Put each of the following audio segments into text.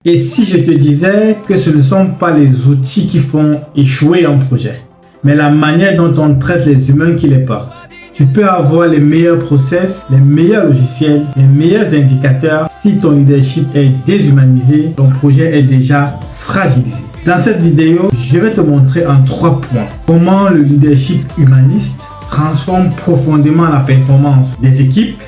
Et si je te disais que ce ne sont pas les outils qui font échouer un projet, mais la manière dont on traite les humains qui les portent. Tu peux avoir les meilleurs process, les meilleurs logiciels, les meilleurs indicateurs. Si ton leadership est déshumanisé, ton projet est déjà fragilisé. Dans cette vidéo, je vais te montrer en 3 points comment le leadership humaniste transforme profondément la performance des équipes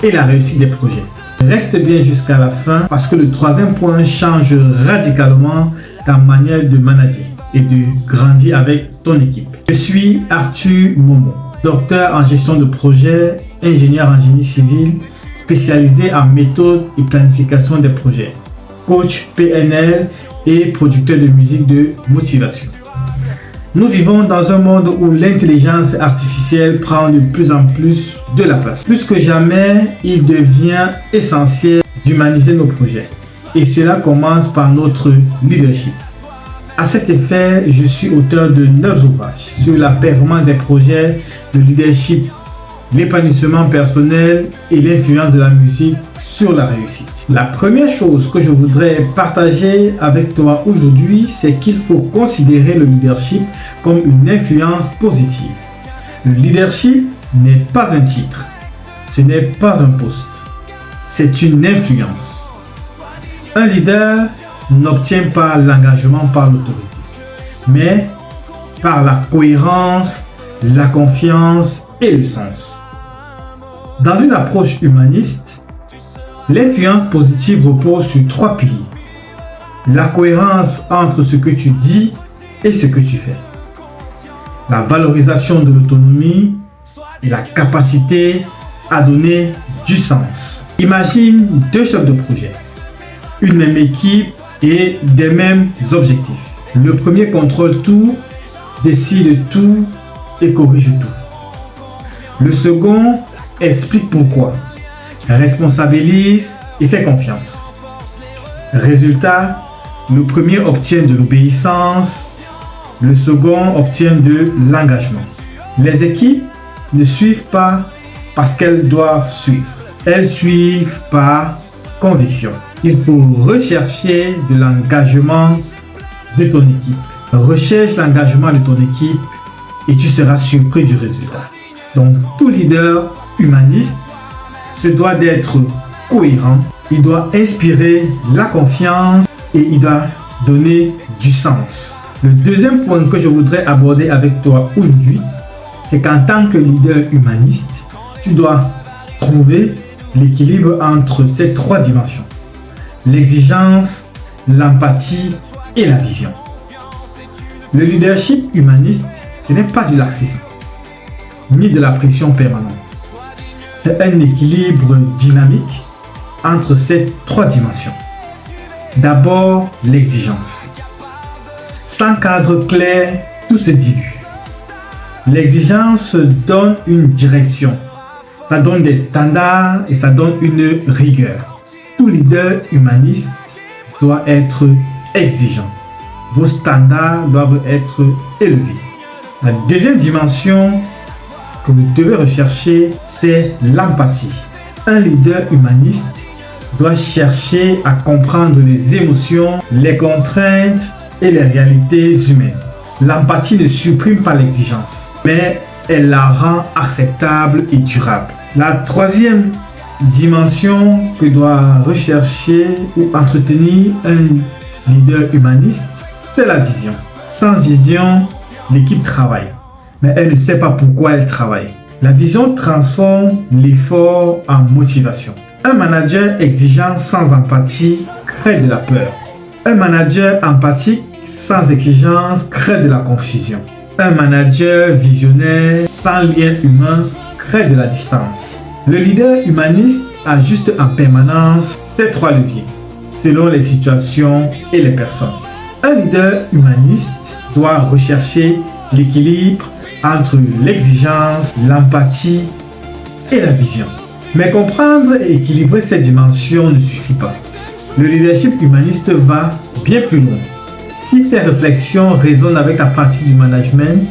et la réussite des projets. Reste bien jusqu'à la fin parce que le 3e point change radicalement ta manière de manager et de grandir avec ton équipe. Je suis Arthur Momo, docteur en gestion de projet, ingénieur en génie civil, spécialisé en méthode et planification des projets, coach PNL et producteur de musique de motivation. Nous vivons dans un monde où l'intelligence artificielle prend de plus en plus de la place. Plus que jamais, il devient essentiel d'humaniser nos projets. Et cela commence par notre leadership. À cet effet, je suis auteur de 9 ouvrages sur la performance des projets, le leadership, l'épanouissement personnel et l'influence de la musique sur la réussite. La première chose que je voudrais partager avec toi aujourd'hui, c'est qu'il faut considérer le leadership comme une influence positive. Le leadership n'est pas un titre, ce n'est pas un poste, c'est une influence. Un leader n'obtient pas l'engagement par l'autorité, mais par la cohérence, la confiance et le sens. Dans une approche humaniste, l'influence positive repose sur 3 piliers. La cohérence entre ce que tu dis et ce que tu fais. La valorisation de l'autonomie et la capacité à donner du sens. Imagine 2 chefs de projet, une même équipe et des mêmes objectifs. Le premier contrôle tout, décide tout et corrige tout. Le second explique pourquoi, responsabilise et fait confiance. Résultat, le premier obtient de l'obéissance, le second obtient de l'engagement. Les équipes ne suivent pas parce qu'elles doivent suivre. Elles suivent par conviction. Il faut rechercher de l'engagement de ton équipe. Recherche l'engagement de ton équipe et tu seras surpris du résultat. Donc, tout leader humaniste se doit d'être cohérent. Il doit inspirer la confiance et il doit donner du sens. Le 2e point que je voudrais aborder avec toi aujourd'hui, c'est qu'en tant que leader humaniste, tu dois trouver l'équilibre entre ces 3 dimensions. L'exigence, l'empathie et la vision. Le leadership humaniste, ce n'est pas du laxisme, ni de la pression permanente. C'est un équilibre dynamique entre ces 3 dimensions. D'abord, l'exigence. Sans cadre clair, tout se dilue. L'exigence donne une direction, ça donne des standards et ça donne une rigueur. Tout leader humaniste doit être exigeant. Vos standards doivent être élevés. La 2e dimension que vous devez rechercher, c'est l'empathie. Un leader humaniste doit chercher à comprendre les émotions, les contraintes et les réalités humaines. L'empathie ne supprime pas l'exigence, mais elle la rend acceptable et durable. La 3e dimension que doit rechercher ou entretenir un leader humaniste, c'est la vision. Sans vision, l'équipe travaille, mais elle ne sait pas pourquoi elle travaille. La vision transforme l'effort en motivation. Un manager exigeant sans empathie crée de la peur. Un manager empathique sans exigence crée de la confusion. Un manager visionnaire sans lien humain crée de la distance. Le leader humaniste ajuste en permanence ces 3 leviers, selon les situations et les personnes. Un leader humaniste doit rechercher l'équilibre entre l'exigence, l'empathie et la vision. Mais comprendre et équilibrer ces dimensions ne suffit pas. Le leadership humaniste va bien plus loin. Si ces réflexions résonnent avec ta pratique du management,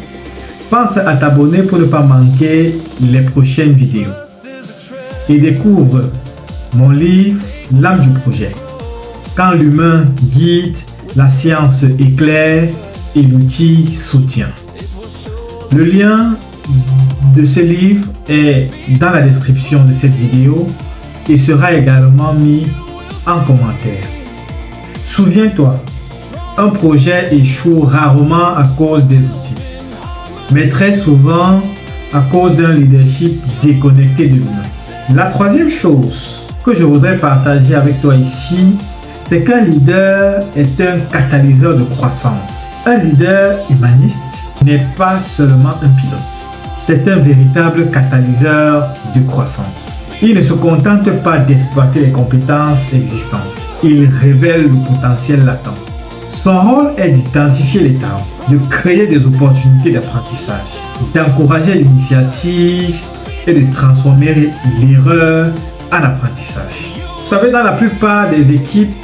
pense à t'abonner pour ne pas manquer les prochaines vidéos. Et découvre mon livre L'âme du projet. Quand l'humain guide, la science éclaire et l'outil soutient. Le lien de ce livre est dans la description de cette vidéo et sera également mis en commentaire. Souviens-toi, un projet échoue rarement à cause des outils, mais très souvent à cause d'un leadership déconnecté de l'humain. La troisième chose que je voudrais partager avec toi ici, c'est qu'un leader est un catalyseur de croissance. Un leader humaniste n'est pas seulement un pilote, c'est un véritable catalyseur de croissance. Il ne se contente pas d'exploiter les compétences existantes, il révèle le potentiel latent. Son rôle est d'identifier les talents, de créer des opportunités d'apprentissage, d'encourager l'initiative et de transformer l'erreur en apprentissage. Vous savez, dans la plupart des équipes,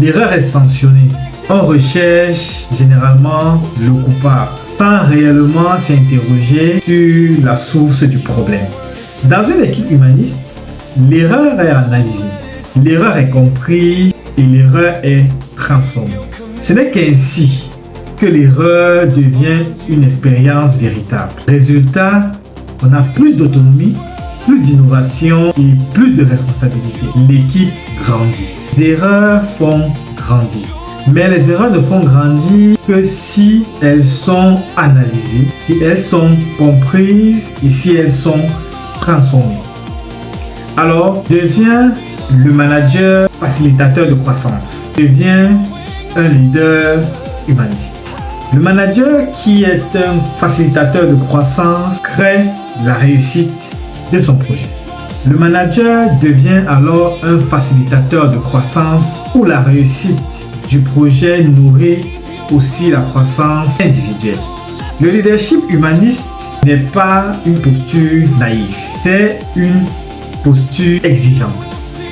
l'erreur est sanctionnée. On recherche généralement le coupable sans réellement s'interroger sur la source du problème. Dans une équipe humaniste, l'erreur est analysée, l'erreur est comprise et l'erreur est transformée. Ce n'est qu'ainsi que l'erreur devient une expérience véritable. Résultat, on a plus d'autonomie, plus d'innovation et plus de responsabilité. L'équipe grandit. Les erreurs font grandir. Mais les erreurs ne font grandir que si elles sont analysées, si elles sont comprises et si elles sont transformées. Alors, deviens le manager facilitateur de croissance. Deviens un leader humaniste. Le manager qui est un facilitateur de croissance crée la réussite de son projet. Le manager devient alors un facilitateur de croissance où la réussite du projet nourrit aussi la croissance individuelle. Le leadership humaniste n'est pas une posture naïve, c'est une posture exigeante.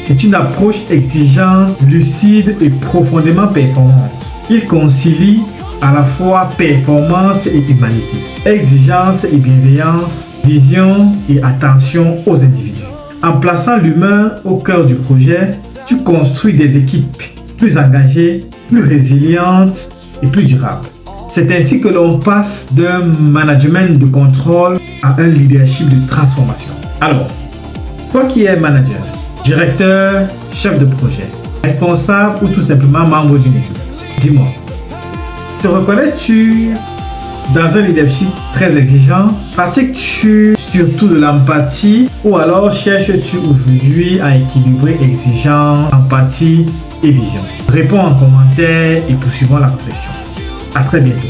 C'est une approche exigeante, lucide et profondément performante. Il concilie à la fois performance et humanité, exigence et bienveillance, vision et attention aux individus. En plaçant l'humain au cœur du projet, tu construis des équipes plus engagées, plus résilientes et plus durables. C'est ainsi que l'on passe d'un management de contrôle à un leadership de transformation. Alors, toi qui es manager, directeur, chef de projet, responsable ou tout simplement membre d'une équipe, dis-moi, te reconnais-tu dans un leadership très exigeant? Pratiques-tu surtout de l'empathie ou alors cherches-tu aujourd'hui à équilibrer exigence, empathie et vision? Réponds en commentaire et poursuivons la réflexion. À très bientôt.